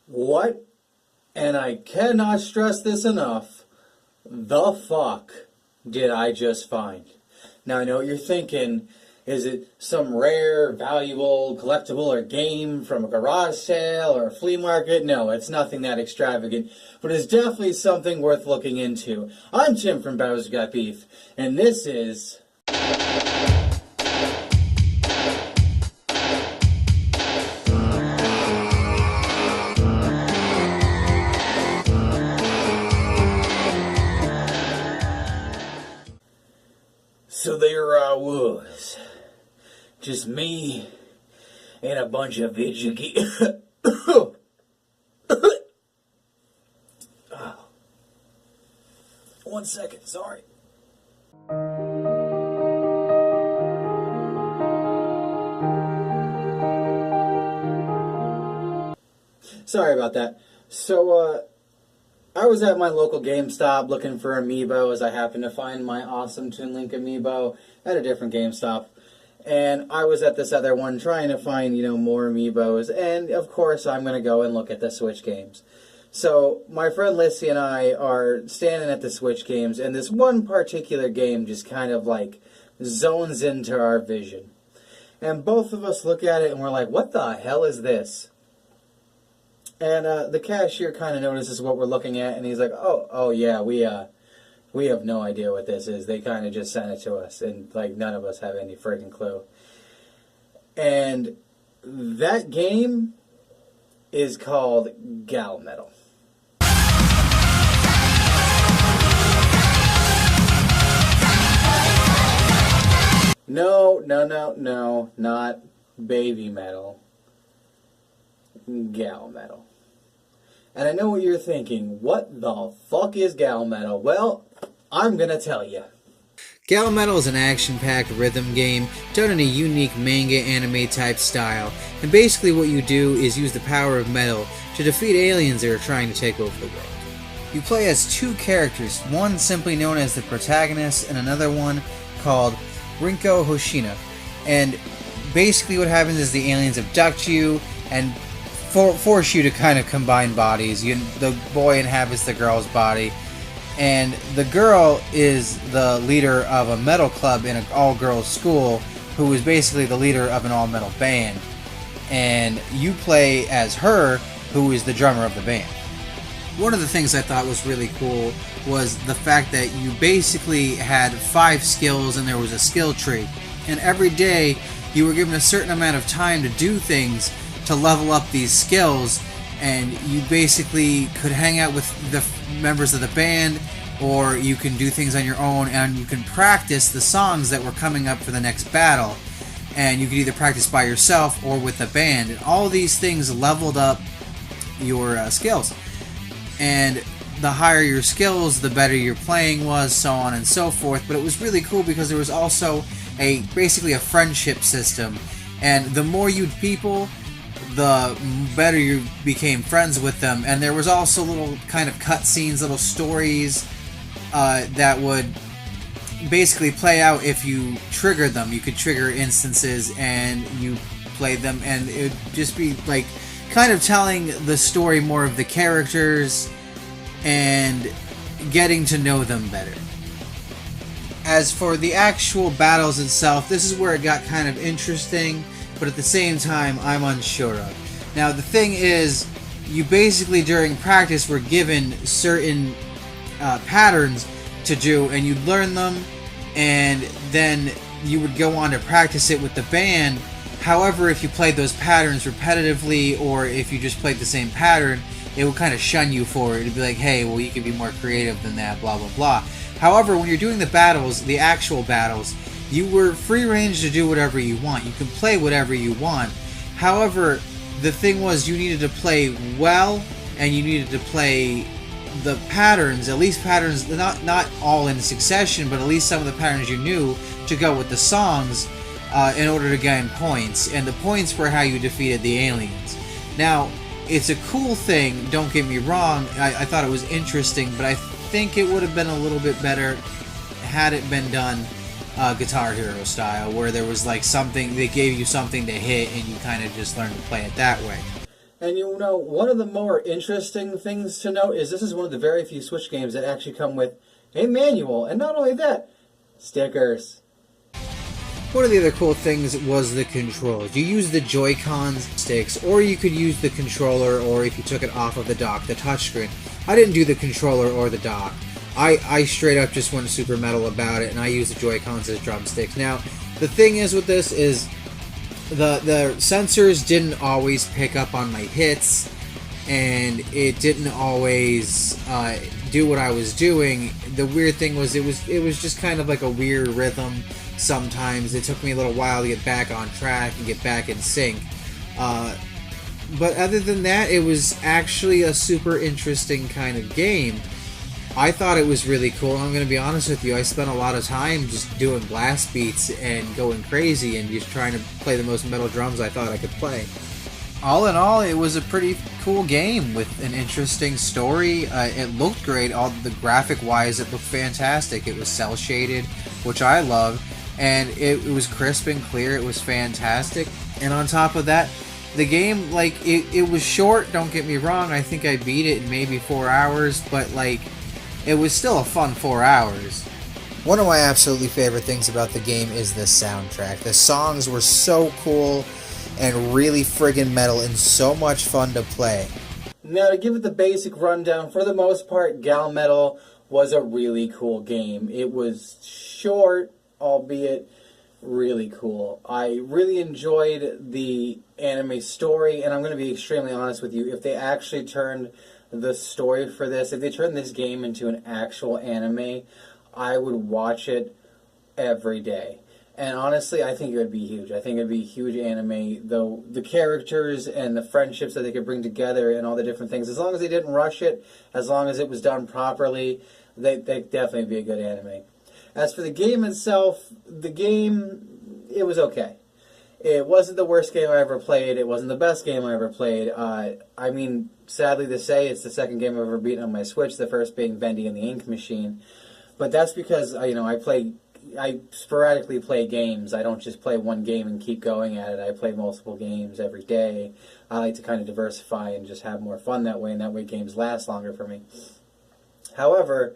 What? And I cannot stress this enough. The fuck did I just find? Now I know what you're thinking. Is it some rare, valuable, collectible, or game from a garage sale or a flea market? No, it's nothing that extravagant, but it's definitely something worth looking into. I'm Tim from Bowser Got Beef, and this is... So there I was. Just me and a bunch of video games. Oh. One second, sorry. Sorry about that. So, I was at my local GameStop looking for amiibo as I happened to find my awesome Toon Link amiibo at a different GameStop. And I was at this other one trying to find, more amiibos. And, of course, I'm going to go and look at the Switch games. So, my friend Lissy and I are standing at the Switch games, and this one particular game just kind of, zones into our vision. And both of us look at it and we're like, what the hell is this? And the cashier kind of notices what we're looking at, and he's like, oh yeah, we have no idea what this is. They kind of just sent it to us, and none of us have any freaking clue. And that game is called Gal Metal. No, not Baby Metal. Gal Metal. And I know what you're thinking. What the fuck is Gal Metal? Well, I'm gonna tell you. Gal Metal is an action-packed rhythm game done in a unique manga anime type style, and basically what you do is use the power of metal to defeat aliens that are trying to take over the world. You play as two characters, one simply known as the protagonist and another one called Rinko Hoshina. And basically what happens is the aliens abduct you and force you to kind of combine bodies. The boy inhabits the girl's body, and the girl is the leader of a metal club in an all-girls school, who is basically the leader of an all-metal band. And you play as her, who is the drummer of the band. One of the things I thought was really cool was the fact that you basically had 5 skills and there was a skill tree. And every day you were given a certain amount of time to do things to level up these skills, and you basically could hang out with the members of the band, or you can do things on your own, and you can practice the songs that were coming up for the next battle. And you could either practice by yourself or with the band, and all these things leveled up your skills. And the higher your skills, the better your playing was, so on and so forth. But it was really cool because there was also basically a friendship system, and the more you'd people, the better you became friends with them. And there was also little kind of cutscenes, little stories that would basically play out if you triggered them. You could trigger instances and you played them, and it would just be kind of telling the story more of the characters and getting to know them better. As for the actual battles itself, this is where it got kind of interesting, but at the same time, I'm unsure of. Now, the thing is, you basically during practice were given certain patterns to do, and you'd learn them, and then you would go on to practice it with the band. However, if you played those patterns repetitively, or if you just played the same pattern, it would kind of shun you for it. It'd be like, hey, well, you could be more creative than that, blah, blah, blah. However, when you're doing the battles, the actual battles, you were free range to do whatever you want. You can play whatever you want. However, the thing was you needed to play well, and you needed to play the patterns, at least patterns, not all in succession, but at least some of the patterns you knew to go with the songs in order to gain points. And the points were how you defeated the aliens. Now, it's a cool thing, don't get me wrong. I thought it was interesting, but I think it would have been a little bit better had it been done Guitar Hero style, where there was something, they gave you something to hit and you kind of just learned to play it that way. And you know, one of the more interesting things to note is this is one of the very few Switch games that actually come with a manual, and not only that, stickers. One of the other cool things was the controls. You use the Joy-Con sticks, or you could use the controller, or if you took it off of the dock, the touchscreen. I didn't do the controller or the dock. I straight up just went super metal about it, and I used the Joy-Cons as drumsticks. Now, the thing is with this is the sensors didn't always pick up on my hits, and it didn't always do what I was doing. The weird thing was it was just kind of like a weird rhythm. Sometimes it took me a little while to get back on track and get back in sync. But other than that, it was actually a super interesting kind of game. I thought it was really cool. I'm going to be honest with you, I spent a lot of time just doing blast beats and going crazy and just trying to play the most metal drums I thought I could play. All in all, it was a pretty cool game with an interesting story. It looked great. All the graphic-wise, it looked fantastic. It was cel-shaded, which I love, and it was crisp and clear. It was fantastic. And on top of that, the game, like, it was short, don't get me wrong. I think I beat it in maybe 4 hours, but, like, it was still a fun 4 hours. One of my absolutely favorite things about the game is the soundtrack. The songs were so cool and really friggin' metal and so much fun to play. Now, to give it the basic rundown, for the most part, Gal Metal was a really cool game. It was short, albeit really cool. I really enjoyed the anime story, and I'm going to be extremely honest with you. If they actually turned the story for this, if they turned this game into an actual anime, I would watch it every day. And honestly, I think it would be huge. I think it would be a huge anime, though the characters and the friendships that they could bring together and all the different things, as long as they didn't rush it, as long as it was done properly, they'd definitely be a good anime. As for the game itself, it was okay. It wasn't the worst game I ever played. It wasn't the best game I ever played. I mean, sadly to say, it's the second game I've ever beaten on my Switch, the first being Bendy and the Ink Machine. But that's because, I sporadically play games. I don't just play one game and keep going at it. I play multiple games every day. I like to kind of diversify and just have more fun that way, and that way games last longer for me. However,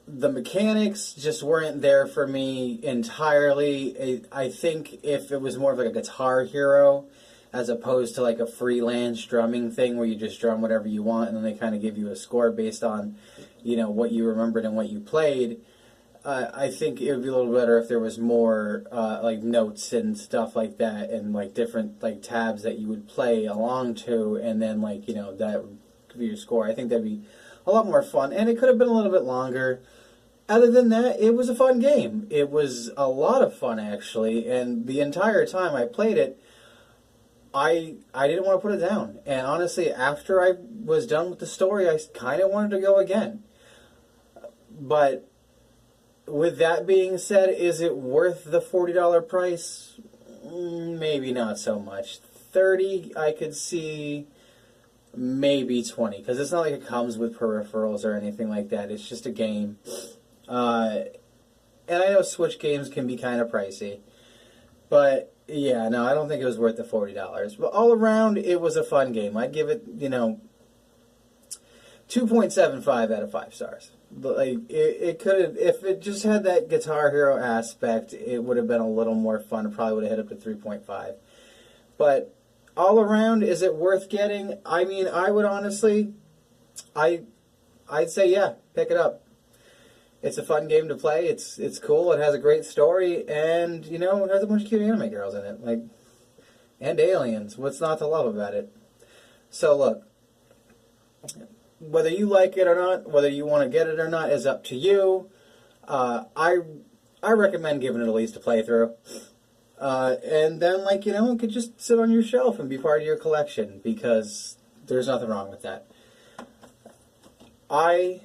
the mechanics just weren't there for me entirely. I think if it was more of like a Guitar Hero as opposed to like a freelance drumming thing where you just drum whatever you want and then they kind of give you a score based on, what you remembered and what you played, I think it would be a little better if there was more like notes and stuff like that and like different like tabs that you would play along to, and then that would be your score. I think that'd be a lot more fun, and it could have been a little bit longer. Other than that, it was a fun game. It was a lot of fun, actually, and the entire time I played it, I didn't want to put it down. And honestly, after I was done with the story, I kind of wanted to go again. But with that being said, is it worth the $40 price? Maybe not so much. $30, I could see maybe $20, because it's not like it comes with peripherals or anything like that. It's just a game. And I know Switch games can be kind of pricey. But, yeah, no, I don't think it was worth the $40. But all around, it was a fun game. I'd give it, 2.75 out of 5 stars. But, it could have, if it just had that Guitar Hero aspect, it would have been a little more fun. It probably would have hit up to 3.5. But all around, is it worth getting? I mean, I would honestly, I'd say, yeah, pick it up. It's a fun game to play. It's cool. It has a great story, and it has a bunch of cute anime girls in it, and aliens. What's not to love about it? So look, whether you like it or not, whether you want to get it or not, is up to you. I recommend giving it at least a playthrough, and then it could just sit on your shelf and be part of your collection, because there's nothing wrong with that. I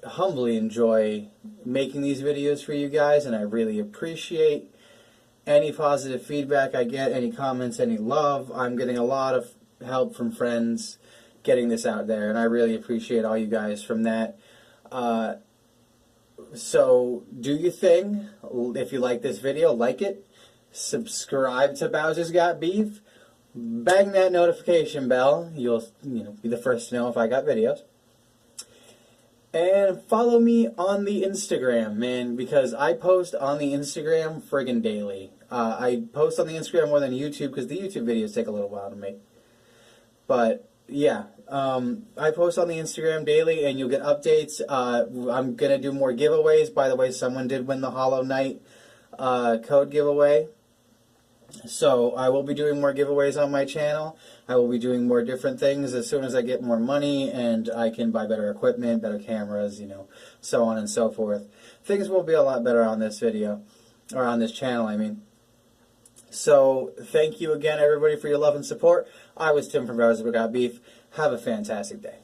humbly enjoy making these videos for you guys, and I really appreciate any positive feedback I get, any comments, any love. I'm getting a lot of help from friends getting this out there, and I really appreciate all you guys from that. So do your thing. If you like this video, like it, subscribe to Bowser's Got Beef, bang that notification bell. You'll be the first to know if I got videos. And follow me on the Instagram, man, because I post on the Instagram friggin' daily. I post on the Instagram more than YouTube because the YouTube videos take a little while to make. But yeah, I post on the Instagram daily, and you'll get updates. I'm gonna do more giveaways. By the way, someone did win the Hollow Knight code giveaway. So I will be doing more giveaways on my channel. I will be doing more different things as soon as I get more money and I can buy better equipment, better cameras, so on and so forth. Things will be a lot better on this video, or on this channel, I mean. So thank you again, everybody, for your love and support. I was Tim from Browser Got Beef. Have a fantastic day.